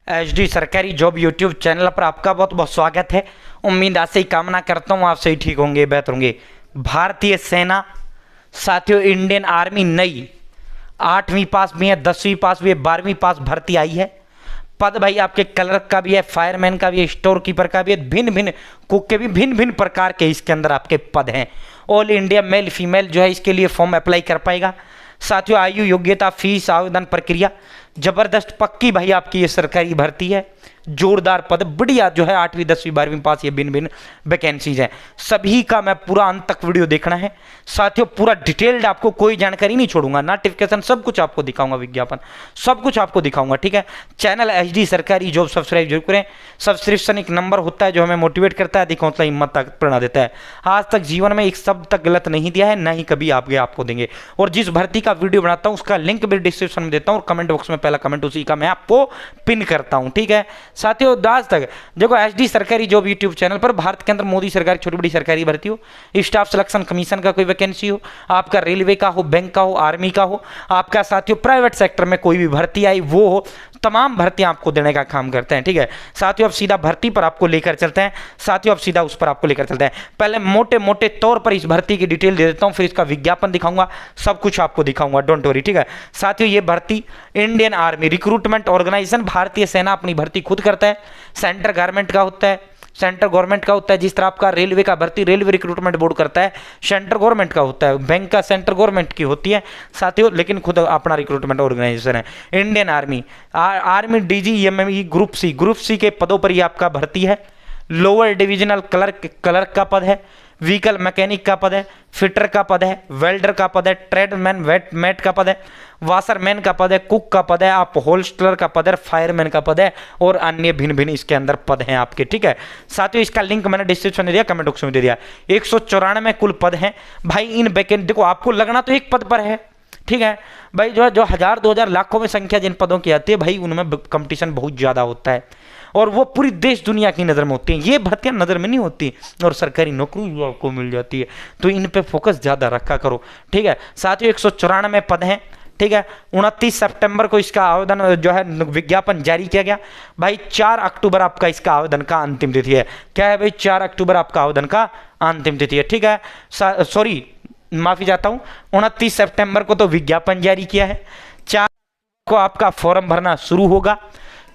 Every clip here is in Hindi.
एचडी सरकारी जॉब यूट्यूब चैनल पर आपका बहुत बहुत स्वागत है। उम्मीद आशा ही कामना करता हूँ आप सही ठीक होंगे, बेहतर होंगे। भारतीय सेना साथियों, इंडियन आर्मी नई 8वीं पास भी है, 10वीं पास भी है, 12वीं पास भर्ती आई है। पद भाई आपके क्लर्क का भी है, फायरमैन का भी है, स्टोर कीपर का भी है, भिन्न भिन्न कुक के भी भिन्न भिन्न प्रकार के इसके अंदर आपके पद हैं। ऑल इंडिया मेल फीमेल जो है इसके लिए फॉर्म अप्लाई कर पाएगा। साथियों, आयु, योग्यता, फीस, आवेदन प्रक्रिया जबरदस्त पक्की भाई आपकी ये सरकारी भर्ती है। जोरदार पद, बढ़िया जो है 8वीं 10वीं 12वीं पास ये भिन्न भिन्न वैकेंसीज हैं। सभी का मैं पूरा अंत तक वीडियो देखना है साथियों, पूरा डिटेल्ड आपको कोई जानकारी नहीं छोड़ूंगा। नोटिफिकेशन सब कुछ आपको दिखाऊंगा, विज्ञापन सब कुछ आपको दिखाऊंगा, ठीक है। चैनल एचडी सरकारी जॉब सब्सक्राइब जरूर करें। सब्सक्रिप्शन एक नंबर होता है जो हमें मोटिवेट करता है, दिखाओ तो हिम्मत तक प्रेरणा देता है। आज तक जीवन में एक शब्द तक गलत नहीं दिया है, ना ही कभी आपको देंगे। और जिस भर्ती का वीडियो बनाता हूं उसका लिंक भी डिस्क्रिप्शन में देता हूं और कमेंट बॉक्स में पहला कमेंट उसी का मैं आपको पिन करता हूं, ठीक है। साथियों, आज तक देखो एचडी सरकारी जॉब यूट्यूब चैनल पर भारत के अंदर मोदी सरकार छोटी बड़ी सरकारी भर्ती हो, स्टाफ सिलेक्शन कमीशन का कोई वैकेंसी हो, आपका रेलवे का हो, बैंक का हो, आर्मी का हो, आपका साथियों प्राइवेट सेक्टर में कोई भी भर्ती आई वो हो, तमाम भर्तियां आपको देने का काम करते हैं, ठीक है। साथियों, अब सीधा भर्ती पर आपको लेकर चलते हैं। साथियों, अब सीधा उस पर आपको लेकर चलते हैं। पहले मोटे मोटे तौर पर इस भर्ती की डिटेल दे देता हूं, फिर इसका विज्ञापन दिखाऊंगा, सब कुछ आपको दिखाऊंगा, डोंट वरी, ठीक है। साथियों, ये भर्ती इंडियन आर्मी रिक्रूटमेंट ऑर्गेनाइजेशन, भारतीय सेना अपनी भर्ती खुद करता है। सेंट्रल गवर्नमेंट का होता है, सेंट्रल गवर्नमेंट का होता है। जिस तरह आपका रेलवे का भर्ती रेलवे रिक्रूटमेंट बोर्ड करता है, सेंट्रल गवर्नमेंट का होता है। बैंक का सेंट्रल गवर्नमेंट की होती है साथियों, लेकिन खुद अपना रिक्रूटमेंट ऑर्गेनाइजेशन है। Indian army army DGME group C के पदों पर ही आपका भर्ती है। लोअर डिविजनल क्लर्क का पद है, व्हीकल मैकेनिक का पद है, फिटर का पद है, वेल्डर का पद है, ट्रेडमैन मेट का पद है, वाशरमैन का पद है, कुक का पद है, आप होल्स्टर का पद है, फायरमैन का पद है और अन्य भिन्न भिन्न इसके अंदर पद हैं आपके, ठीक है। साथियों, इसका लिंक मैंने डिस्क्रिप्शन में दिया, कमेंट बॉक्स में दे दिया। 194 कुल पद हैं भाई। इन वैकेंसी देखो, आपको लगना तो एक पद पर है, ठीक है भाई, जो 1000 2000 लाखों में संख्या जिन पदों की आती है भाई, उनमें कंपटीशन बहुत ज़्यादा होता है और वो पूरी देश दुनिया की नज़र में होती हैं। ये भर्तियां नज़र में नहीं होती और सरकारी नौकरी आपको मिल जाती है, तो इन पे फोकस ज़्यादा रखा करो, ठीक है। साथियों, 194 पद हैं, ठीक है। 29 सितंबर को इसका आवेदन जो है विज्ञापन जारी किया गया भाई। 4 अक्टूबर आपका इसका आवेदन का अंतिम तिथि है। क्या है भाई? 4 अक्टूबर आपका आवेदन का अंतिम तिथि है, ठीक है। सॉरी, माफी चाहता हूं, 29 सितंबर को तो विज्ञापन जारी किया है। 4 को आपका फॉर्म भरना शुरू होगा।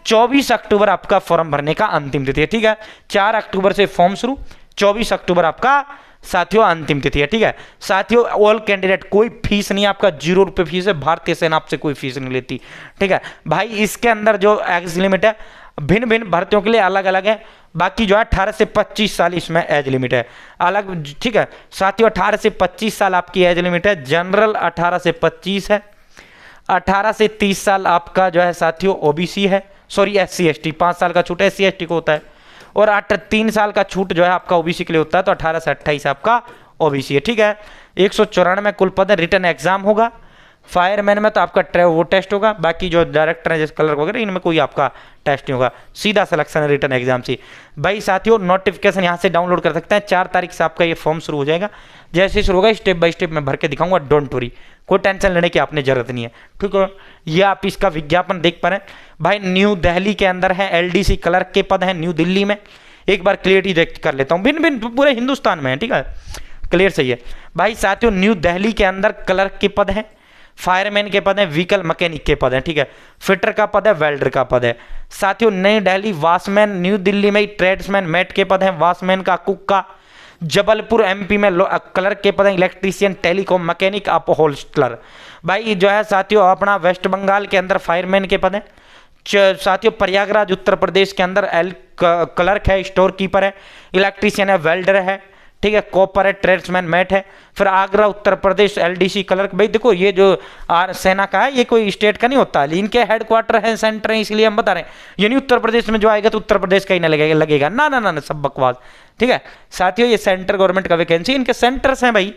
24 अक्टूबर आपका फॉर्म भरने का अंतिम तिथि है, ठीक है। 4 अक्टूबर से फॉर्म शुरू, 24 अक्टूबर आपका साथियों अंतिम तिथि है, ठीक है। साथियों, ऑल कैंडिडेट, कोई फीस नहीं, आपका 0 रुपये फीस है। भारतीय सेना आपसे कोई फीस नहीं लेती, ठीक है भाई। इसके अंदर जो एज लिमिट है भिन्न भिन्न भर्तियों के लिए अलग अलग है। बाकी जो है 18 से 25 साल इसमें एज लिमिट है अलग, ठीक है। साथियों, 18 से 25 साल आपकी एज लिमिट है। जनरल 18 से 25 है। 18 से 30 साल आपका जो है साथियों ओबीसी है, सॉरी SC ST, 5 साल का छूट SC ST को होता है और 3 साल का छूट जो है आपका ओबीसी के लिए होता है, तो 18 से 28 आपका ओबीसी है, ठीक है। 194 कुल पद है। रिटर्न एग्जाम होगा। फायरमैन में तो आपका वो टेस्ट होगा, बाकी जो डायरेक्टर है जैसे क्लर्क वगैरह इनमें कोई आपका टेस्ट नहीं होगा, सीधा सिलेक्शन है रिटर्न एग्जाम से भाई। साथियों, नोटिफिकेशन यहाँ से डाउनलोड कर सकते हैं। 4 तारीख से आपका ये फॉर्म शुरू हो जाएगा। जैसे शुरू होगा स्टेप बाय स्टेप मैं भर के दिखाऊंगा, डोंट वरी, कोई टेंशन लेने की आपने जरूरत नहीं है, ठीक है। ये आप इसका विज्ञापन देख पा रहे हैं भाई। न्यू दिल्ली के अंदर है, LDC क्लर्क के पद हैं न्यू दिल्ली में। एक बार क्लियरिटी देख कर लेता हूँ, भिन्न भिन्न पूरे हिंदुस्तान में है, ठीक है, क्लियर सही है भाई। साथियों, न्यू दिल्ली के अंदर क्लर्क के पद हैं, फायरमैन के पद हैं, व्हीकल मैकेनिक के पद हैं, ठीक है। फिटर का पद है, वेल्डर का पद है। साथियों, नई दिल्ली वॉचमैन, न्यू दिल्ली में ट्रेड्समैन मेट के पद हैं, वॉचमैन का, कुक का। जबलपुर MP में क्लर्क के पद हैं, इलेक्ट्रीशियन, टेलीकॉम मैकेनिक, अपहोल्स्टलर भाई जो है साथियों। अपना वेस्ट बंगाल के अंदर फायरमैन के पद हैं। साथियों, प्रयागराज उत्तर प्रदेश के अंदर क्लर्क है, स्टोर कीपर है, इलेक्ट्रीशियन है, वेल्डर है, ठीक है, कॉपर है, ट्रेड्समैन मेट है। फिर आगरा उत्तर प्रदेश LDC क्लर्क भाई। देखो, ये जो सेना का है ये कोई स्टेट का नहीं होता, इनके हेडक्वार्टर है, सेंटर है, इसलिए हम बता रहे हैं। यानी उत्तर प्रदेश में जो आएगा तो उत्तर प्रदेश का ही ना लगेगा ना ना ना, सब बकवास, ठीक है। साथियों, ये सेंट्रल गवर्नमेंट का वैकेंसी, इनके सेंटर्स हैं भाई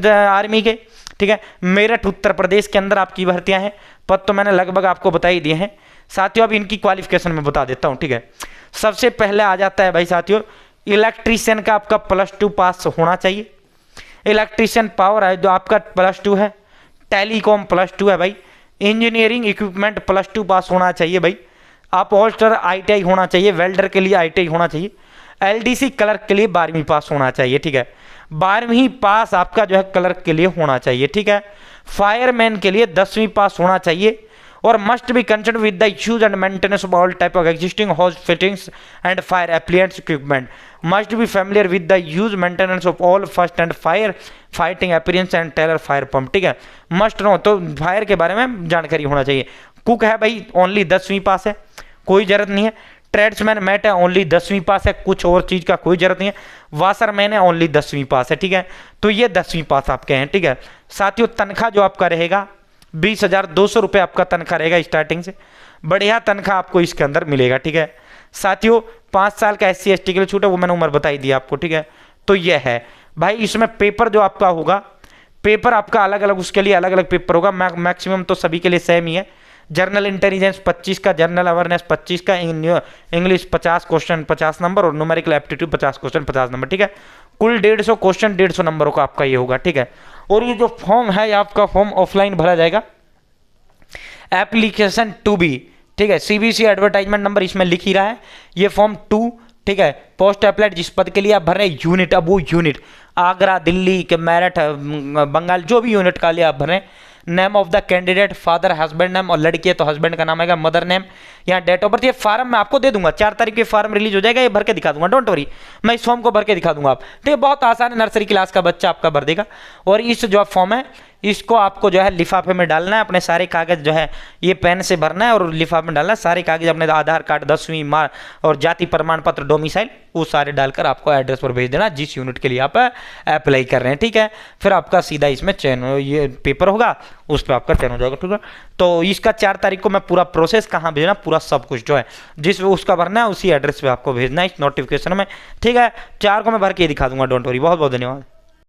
आर्मी के, ठीक है। मेरठ उत्तर प्रदेश के अंदर आपकी भर्तियां हैं। पद तो मैंने लगभग आपको बता ही दिए हैं साथियों। अब इनकी क्वालिफिकेशन में बता देता हूँ, ठीक है। सबसे पहले आ जाता है भाई साथियों, इलेक्ट्रीशियन का आपका +2 पास होना चाहिए। इलेक्ट्रीशियन पावर है जो आपका +2 है। टेलीकॉम +2 है भाई। इंजीनियरिंग इक्विपमेंट +2 पास होना चाहिए भाई। आप होस्टर ITI होना चाहिए, वेल्डर के लिए ITI होना चाहिए, LDC क्लर्क के लिए 12वीं पास होना चाहिए, ठीक है, 12वीं पास आपका जो है क्लर्क के लिए होना चाहिए, ठीक है। फायरमैन के लिए 10वीं पास होना चाहिए, और must be concern with the use and maintenance of all type of existing house fittings and fire appliances equipment, must be familiar with the use maintenance of all first and fire fighting appearance and trailer fire pump, ठीक है, मस्ट नो, तो फायर के बारे में जानकारी होना चाहिए। कुक है भाई ओनली 10वीं पास है, कोई जरूरत नहीं है। ट्रेड्समैन मैट है ओनली 10वीं पास है, कुछ और चीज का कोई जरूरत नहीं है। वाशरमैन है ओनली 10वीं पास है, ठीक है, तो ये 10वीं पास आपके हैं, ठीक है। साथियों तनख्वाह जो आपका रहेगा 20,200 रुपये आपका तनख्वाह रहेगा स्टार्टिंग से, बढ़िया तनख्वाह आपको इसके अंदर मिलेगा, ठीक है। साथियों 5 साल का SC ST के लिए छूट है, वो मैंने उम्र बताई दी आपको, ठीक है। तो ये है भाई, इसमें पेपर जो आपका होगा, पेपर आपका अलग अलग, उसके लिए अलग अलग पेपर होगा, मैक्सिमम तो सभी के लिए सेम ही है। जनरल इंटेलिजेंस 25 का, जनरल अवेयरनेस 25 का, इंग्लिश 50 क्वेश्चन 50 नंबर, और न्यूमेरिकल एप्टीट्यूड 50 क्वेश्चन 50 नंबर, ठीक है। कुल 150 क्वेश्चन 150 नंबरों का आपका ये होगा, ठीक है। और ये जो फॉर्म है आपका फॉर्म ऑफलाइन भरा जाएगा, एप्लीकेशन 2B, ठीक है, CBC एडवर्टाइजमेंट नंबर इसमें लिख ही रहा है, ये फॉर्म 2, ठीक है। पोस्ट अप्लाइड जिस पद के लिए आप भर रहे हैं यूनिट, अब वो यूनिट आगरा, दिल्ली के मेरठ, बंगाल, जो भी यूनिट का लिए आप भर रहे हैं। Name of the candidate, father husband name, और लड़की है तो हस्बैंड का नाम आएगा, मदर नेम, यहाँ डेट ऑफ बर्थ। ये फार्म मैं आपको दे दूंगा, 4 तारीख के फार्म रिलीज हो जाएगा, ये भर के दिखा दूंगा, डोंट वरी, मैं इस फॉर्म को भर के दिखा दूंगा आप, ठीक है। बहुत आसान है, नर्सरी क्लास का बच्चा आपका भर देगा। और इस जो फॉर्म है इसको आपको जो है लिफाफे में डालना है, अपने सारे कागज जो है ये पेन से भरना है और लिफाफे में डालना है, सारे कागज अपने आधार कार्ड, 10वीं मार्क और जाति प्रमाण पत्र, डोमिसाइल, वो सारे डालकर आपको एड्रेस पर भेज देना जिस यूनिट के लिए आप अप्लाई कर रहे हैं, ठीक है। फिर आपका सीधा इसमें चयन, ये पेपर होगा उस पर आपका चयन हो जाएगा, ठीक है। तो इसका 4 तारीख को मैं पूरा प्रोसेस कहाँ भेजना, पूरा सब कुछ जो है जिस उसका भरना है उसी एड्रेस पे आपको भेजना है इस नोटिफिकेशन में, ठीक है। 4 को मैं भर के दिखा दूंगा, डोंट वरी। बहुत बहुत धन्यवाद।